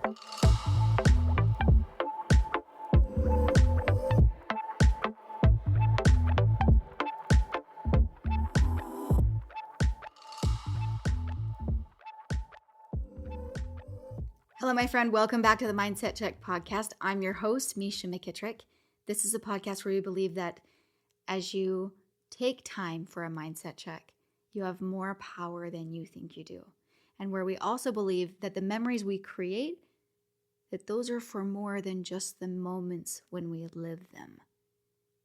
Hello, my friend. Welcome back to the Mindset Check podcast. I'm your host, Misha McKittrick. This is a podcast where we believe that as you take time for a mindset check, you have more power than you think you do. And where we also believe that the memories we create, that those are for more than just the moments when we live them.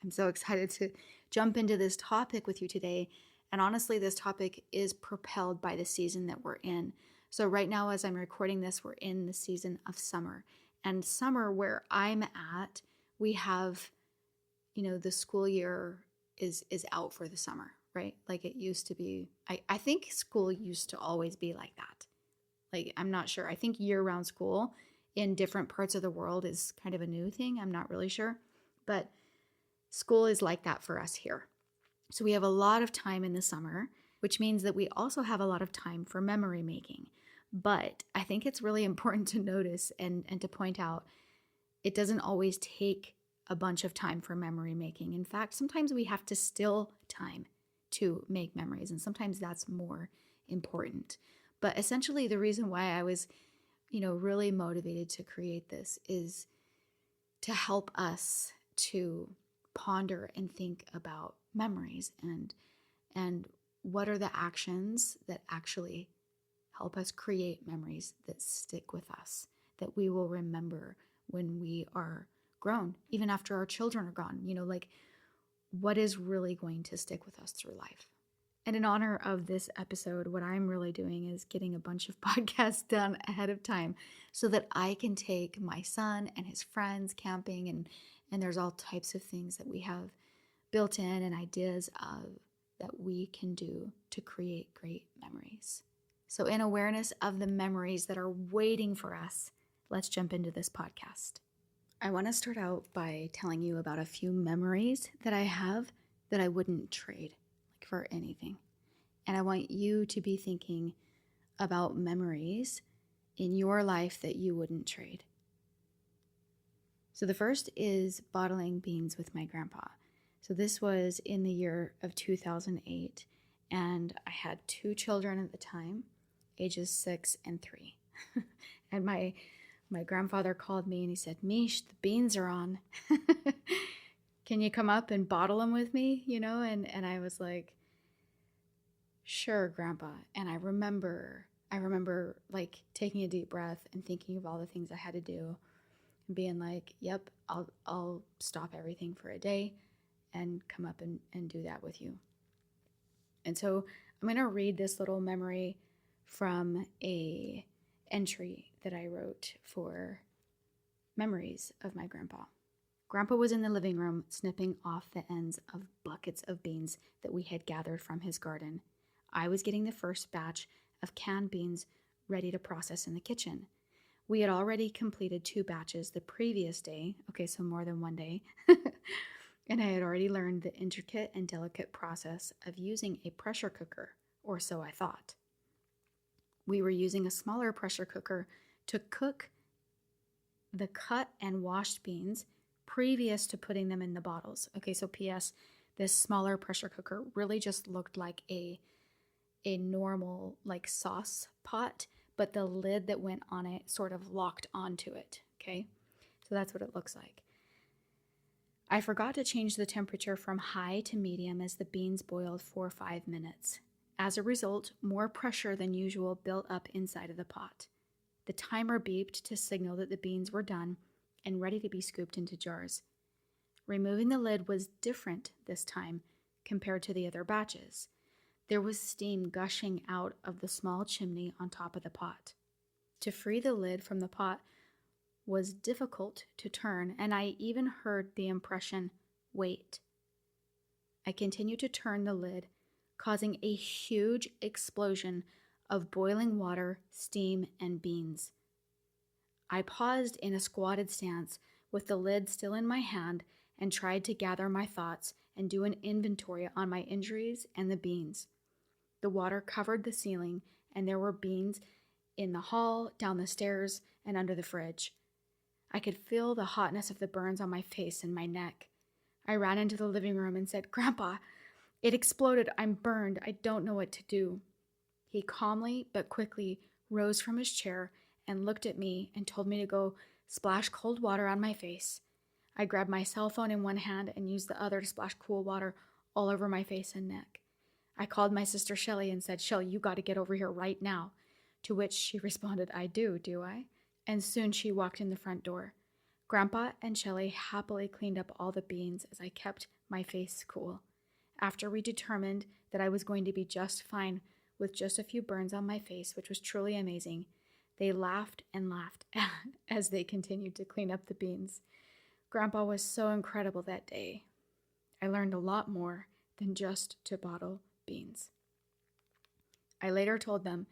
I'm so excited to jump into this topic with you today. And honestly, this topic is propelled by the season that we're in. So right now, as I'm recording this, we're in the season of summer. And summer, where I'm at, we have, the school year is out for the summer, right? Like it used to be. I think school used to always be like that. Like, I'm not sure. I think year-round school in different parts of the world is kind of a new thing. I'm not really sure. But school is like that for us here. So we have a lot of time in the summer, which means that we also have a lot of time for memory making. But I think it's really important to notice and to point out, it doesn't always take a bunch of time for memory making. In fact, sometimes we have to still time to make memories, and sometimes that's more important. But essentially, the reason why I was, really motivated to create this is to help us to ponder and think about memories and what are the actions that actually help us create memories that stick with us, that we will remember when we are grown, even after our children are gone. What is really going to stick with us through life. And in honor of this episode, what I'm really doing is getting a bunch of podcasts done ahead of time so that I can take my son and his friends camping, and there's all types of things that we have built in and ideas of that we can do to create great memories. So in awareness of the memories that are waiting for us, let's jump into this podcast. I want to start out by telling you about a few memories that I have that I wouldn't trade for anything. And I want you to be thinking about memories in your life that you wouldn't trade. So the first is bottling beans with my grandpa. So this was in the year of 2008, and I had 2 children at the time, ages 6 and 3. And my grandfather called me and he said, "Mish, the beans are on. Can you come up and bottle them with me?" And I was like, "Sure, Grandpa." And I remember like taking a deep breath and thinking of all the things I had to do and being like, "Yep, I'll stop everything for a day and come up and do that with you." And so I'm going to read this little memory from a entry that I wrote for memories of my grandpa. Grandpa was in the living room snipping off the ends of buckets of beans that we had gathered from his garden. I was getting the first batch of canned beans ready to process in the kitchen. We had already completed 2 batches the previous day, so more than one day, and I had already learned the intricate and delicate process of using a pressure cooker, or so I thought. We were using a smaller pressure cooker to cook the cut and washed beans previous to putting them in the bottles. So P.S., this smaller pressure cooker really just looked like a normal sauce pot, but the lid that went on it sort of locked onto it, okay? So that's what it looks like. I forgot to change the temperature from high to medium as the beans boiled for 5 minutes. As a result, more pressure than usual built up inside of the pot. The timer beeped to signal that the beans were done and ready to be scooped into jars. Removing the lid was different this time compared to the other batches. There was steam gushing out of the small chimney on top of the pot. To free the lid from the pot was difficult to turn, and I even heard the impression, "Wait." I continued to turn the lid, causing a huge explosion of boiling water, steam, and beans. I paused in a squatted stance with the lid still in my hand and tried to gather my thoughts and do an inventory on my injuries and the beans. The water covered the ceiling, and there were beans in the hall, down the stairs, and under the fridge. I could feel the hotness of the burns on my face and my neck. I ran into the living room and said, "Grandpa, it exploded. I'm burned. I don't know what to do." He calmly but quickly rose from his chair and looked at me and told me to go splash cold water on my face. I grabbed my cell phone in one hand and used the other to splash cool water all over my face and neck. I called my sister Shelly and said, "Shelly, you got to get over here right now." To which she responded, "I do I?" And soon she walked in the front door. Grandpa and Shelly happily cleaned up all the beans as I kept my face cool. After we determined that I was going to be just fine with just a few burns on my face, which was truly amazing, they laughed and laughed as they continued to clean up the beans. Grandpa was so incredible that day. I learned a lot more than just to bottle beans. I later told them,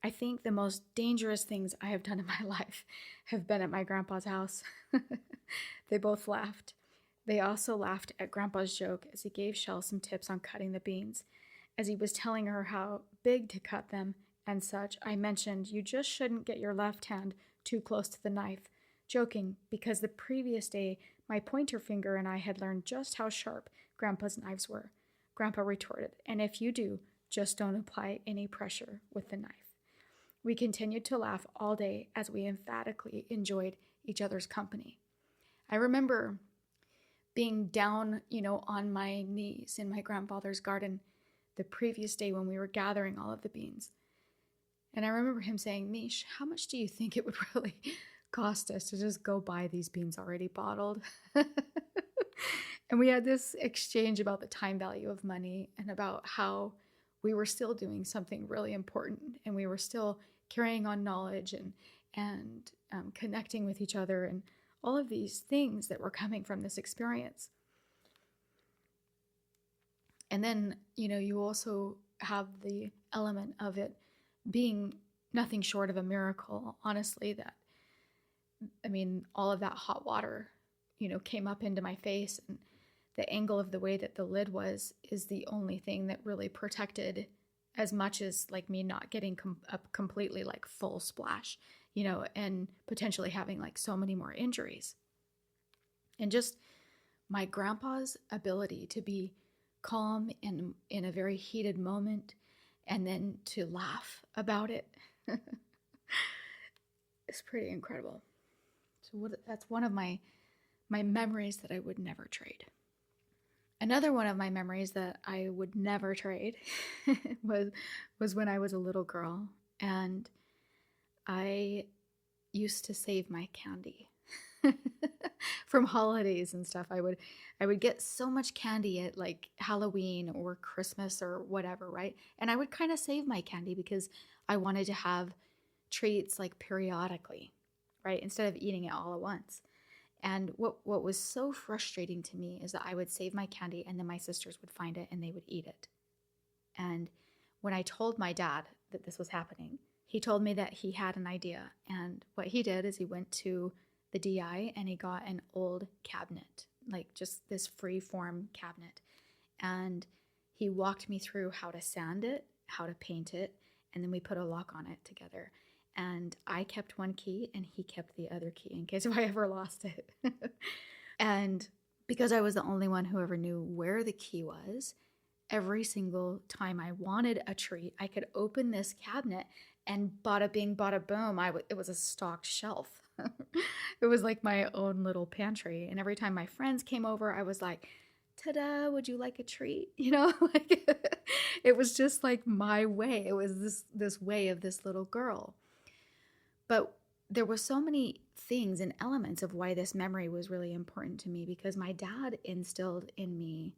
"I think the most dangerous things I have done in my life have been at my grandpa's house." They both laughed. They also laughed at Grandpa's joke as he gave Shell some tips on cutting the beans. As he was telling her how big to cut them and such, I mentioned you just shouldn't get your left hand too close to the knife, joking because the previous day my pointer finger and I had learned just how sharp Grandpa's knives were. Grandpa retorted, "And if you do, just don't apply any pressure with the knife." We continued to laugh all day as we emphatically enjoyed each other's company. I remember being down, on my knees in my grandfather's garden the previous day when we were gathering all of the beans. And I remember him saying, "Mish, how much do you think it would really cost us to just go buy these beans already bottled?" And we had this exchange about the time value of money and about how we were still doing something really important and we were still carrying on knowledge and connecting with each other and all of these things that were coming from this experience. And then, you also have the element of it being nothing short of a miracle, honestly, all of that hot water, came up into my face, and the angle of the way that the lid was is the only thing that really protected as much as like me not getting up completely like full splash, and potentially having like so many more injuries. And just my grandpa's ability to be calm in a very heated moment and then to laugh about it is pretty incredible. So that's one of my memories that I would never trade. Another one of my memories that I would never trade was when I was a little girl, and I used to save my candy from holidays and stuff. I would get so much candy at like Halloween or Christmas or whatever, right? And I would kind of save my candy because I wanted to have treats like periodically, right? Instead of eating it all at once. And what was so frustrating to me is that I would save my candy and then my sisters would find it and they would eat it. And when I told my dad that this was happening, he told me that he had an idea. And what he did is he went to the DI and he got an old cabinet, like just this free form cabinet. And he walked me through how to sand it, how to paint it, and then we put a lock on it together. And I kept one key and he kept the other key in case if I ever lost it. And because I was the only one who ever knew where the key was, every single time I wanted a treat, I could open this cabinet and bada bing, bada boom, it was a stocked shelf. It was like my own little pantry. And every time my friends came over, I was like, "Ta-da, would you like a treat?" Like it was just like my way. It was this way of this little girl. But there were so many things and elements of why this memory was really important to me, because my dad instilled in me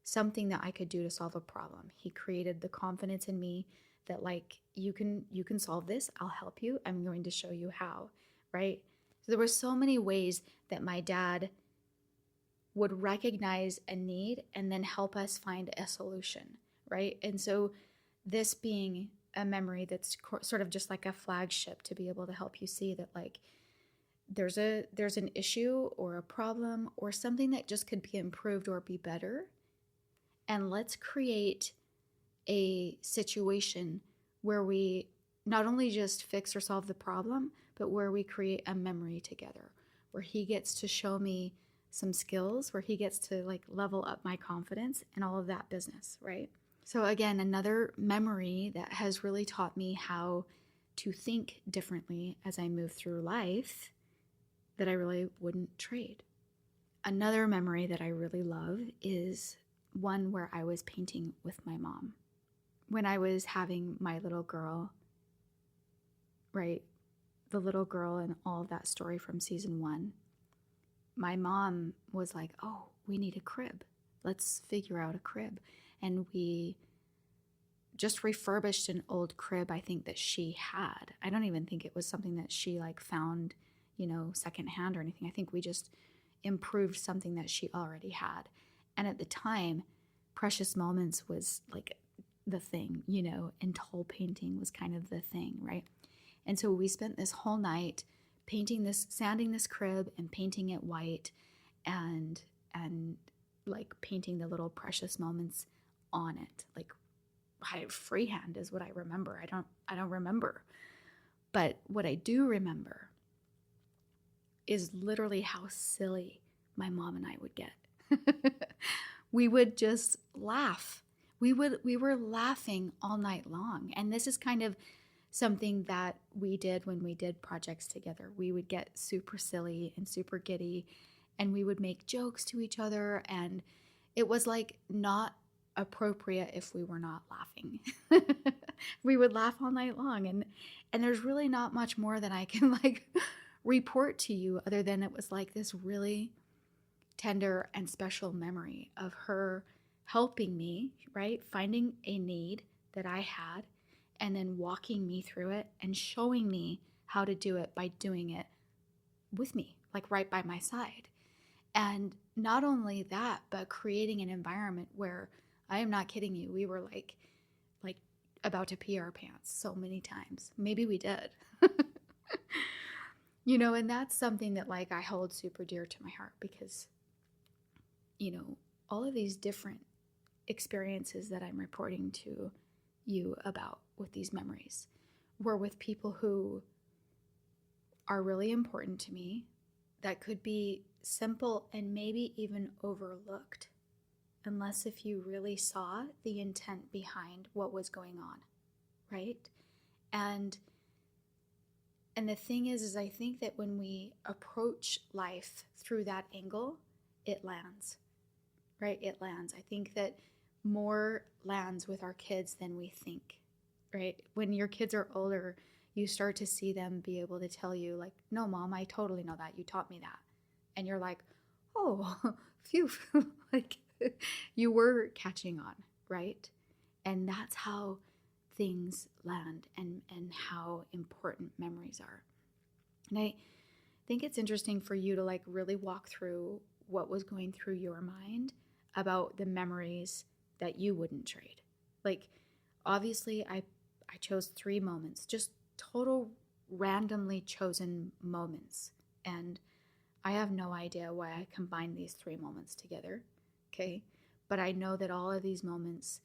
something that I could do to solve a problem. He created the confidence in me that like, you can solve this. I'll help you. I'm going to show you how, right? So there were so many ways that my dad would recognize a need and then help us find a solution, right? And so this being a memory that's sort of just like a flagship to be able to help you see that like there's an issue or a problem or something that just could be improved or be better, and let's create a situation where we not only just fix or solve the problem, but where we create a memory together, where he gets to show me some skills, where he gets to like level up my confidence and all of that business, right? So again, another memory that has really taught me how to think differently as I move through life that I really wouldn't trade. Another memory that I really love is one where I was painting with my mom. When I was having my little girl, right? The little girl and all of that story from season 1. My mom was like, oh, we need a crib. Let's figure out a crib. And we just refurbished an old crib, I think, that she had. I don't even think it was something that she like found, secondhand or anything. I think we just improved something that she already had. And at the time, Precious Moments was like the thing, and tall painting was kind of the thing, right? And so we spent this whole night sanding this crib and painting it white and like painting the little precious moments on it. Like freehand is what I remember. I don't remember. But what I do remember is literally how silly my mom and I would get. We would just laugh. We were laughing all night long. And this is kind of something that we did when we did projects together. We would get super silly and super giddy, and we would make jokes to each other, and it was like not appropriate if we were not laughing. We would laugh all night long, and there's really not much more that I can like report to you other than it was like this really tender and special memory of her helping me, right? Finding a need that I had and then walking me through it and showing me how to do it by doing it with me, like right by my side. And not only that, but creating an environment where, I am not kidding you, we were like about to pee our pants so many times. Maybe we did. And that's something that like I hold super dear to my heart because, all of these different experiences that I'm reporting to you about with these memories were with people who are really important to me, that could be simple and maybe even overlooked unless if you really saw the intent behind what was going on, right? And the thing is I think that when we approach life through that angle, it lands, right? It lands. I think that more lands with our kids than we think, right? When your kids are older, you start to see them be able to tell you like, no, Mom, I totally know that. You taught me that. And you're like, oh, phew, like you were catching on, right? And that's how things land and how important memories are. And I think it's interesting for you to like really walk through what was going through your mind about the memories that you wouldn't trade. Like, obviously, I chose 3 moments, just total randomly chosen moments. And I have no idea why I combined these 3 moments together, okay? But I know that all of these moments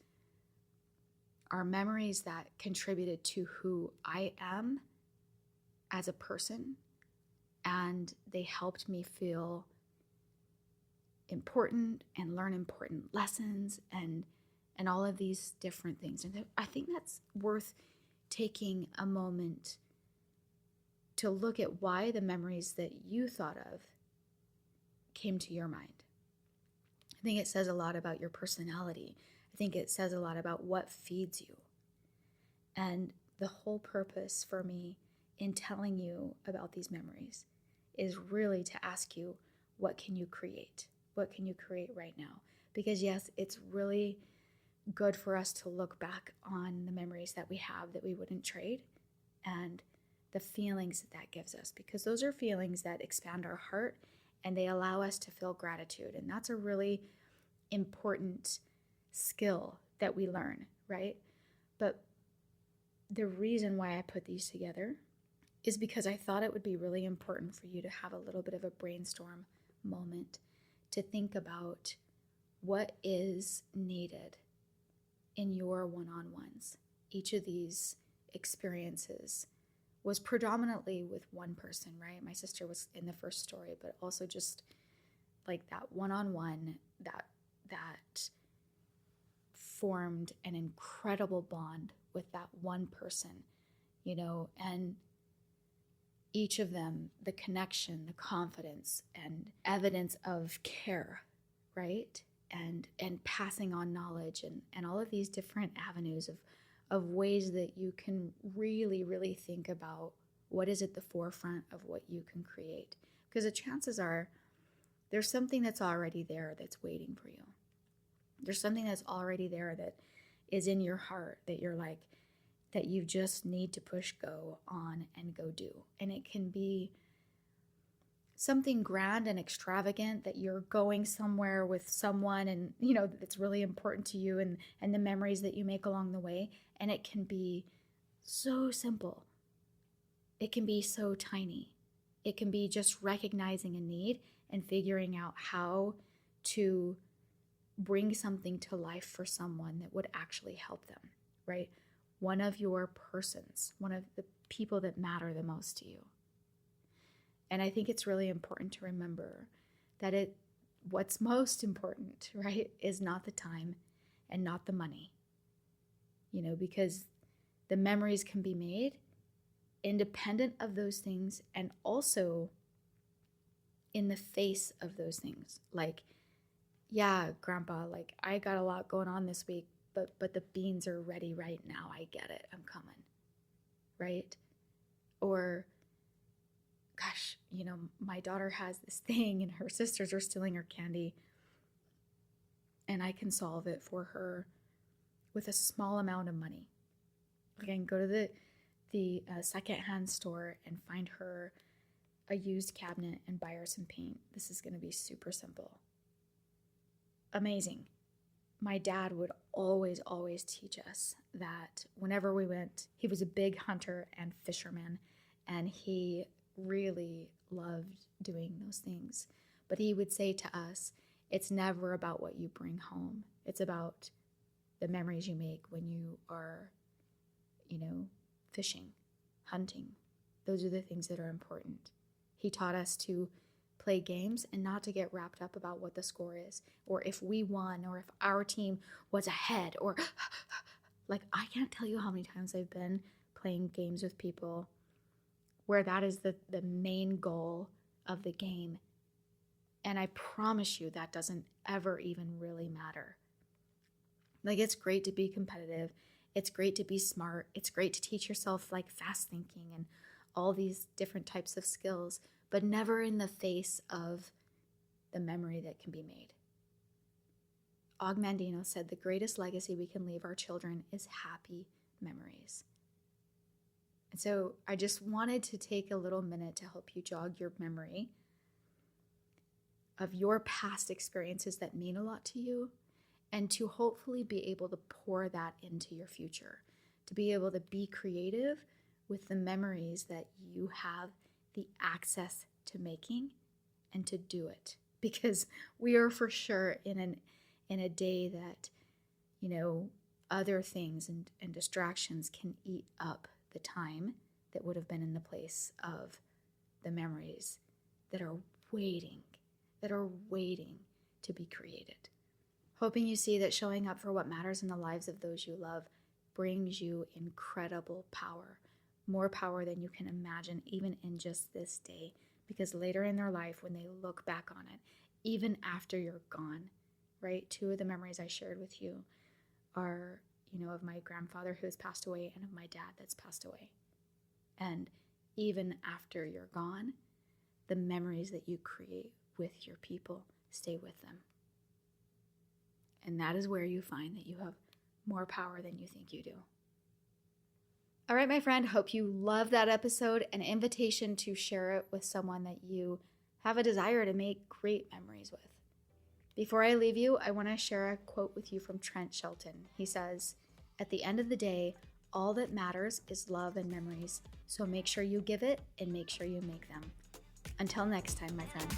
are memories that contributed to who I am as a person, and they helped me feel important and learn important lessons and all of these different things. And I think that's worth taking a moment to look at why the memories that you thought of came to your mind. I think it says a lot about your personality. I think it says a lot about what feeds you. And the whole purpose for me in telling you about these memories is really to ask you, what can you create? What can you create right now? Because yes, it's really good for us to look back on the memories that we have that we wouldn't trade and the feelings that gives us, because those are feelings that expand our heart and they allow us to feel gratitude. And that's a really important skill that we learn, right? But the reason why I put these together is because I thought it would be really important for you to have a little bit of a brainstorm moment to think about what is needed in your one-on-ones. Each of these experiences was predominantly with one person, right? My sister was in the first story, but also just like that one-on-one that formed an incredible bond with that one person, and each of them, the connection, the confidence, and evidence of care, right? And passing on knowledge and all of these different avenues of ways that you can really, really think about what is at the forefront of what you can create. Because the chances are there's something that's already there that's waiting for you. There's something that's already there that is in your heart that you're like, that you just need to push go on and go do. And it can be something grand and extravagant, that you're going somewhere with someone and, that's really important to you, and the memories that you make along the way. And it can be so simple. It can be so tiny. It can be just recognizing a need and figuring out how to bring something to life for someone that would actually help them, right? One of your persons, one of the people that matter the most to you. And I think it's really important to remember that what's most important, right, is not the time and not the money, because the memories can be made independent of those things and also in the face of those things. Like, yeah, Grandpa, like I got a lot going on this week, but the beans are ready right now. I get it. I'm coming, right? Or, gosh, my daughter has this thing and her sisters are stealing her candy, and I can solve it for her with a small amount of money. Like I can go to the secondhand store and find her a used cabinet and buy her some paint. This is going to be super simple. Amazing. My dad would always teach us that whenever we went, he was a big hunter and fisherman, and he really loved doing those things. But he would say to us, it's never about what you bring home. It's about the memories you make when you are, fishing, hunting. Those are the things that are important. He taught us to play games and not to get wrapped up about what the score is, or if we won, or if our team was ahead, or like I can't tell you how many times I've been playing games with people where that is the main goal of the game. And I promise you that doesn't ever even really matter. Like, it's great to be competitive. It's great to be smart. It's great to teach yourself like fast thinking and all these different types of skills, but never in the face of the memory that can be made. Og Mandino said the greatest legacy we can leave our children is happy memories. And so I just wanted to take a little minute to help you jog your memory of your past experiences that mean a lot to you, and to hopefully be able to pour that into your future, to be able to be creative with the memories that you have the access to making, and to do it. Because we are for sure in a day that, other things and distractions can eat up the time that would have been in the place of the memories that are waiting to be created. Hoping you see that showing up for what matters in the lives of those you love brings you incredible power, more power than you can imagine even in just this day, because later in their life, when they look back on it, even after you're gone, right? Two of the memories I shared with you are, of my grandfather who has passed away and of my dad that's passed away. And even after you're gone, the memories that you create with your people stay with them. And that is where you find that you have more power than you think you do. All right, my friend, hope you love that episode. An invitation to share it with someone that you have a desire to make great memories with. Before I leave you, I want to share a quote with you from Trent Shelton. He says, "At the end of the day, all that matters is love and memories. So make sure you give it and make sure you make them." Until next time, my friend.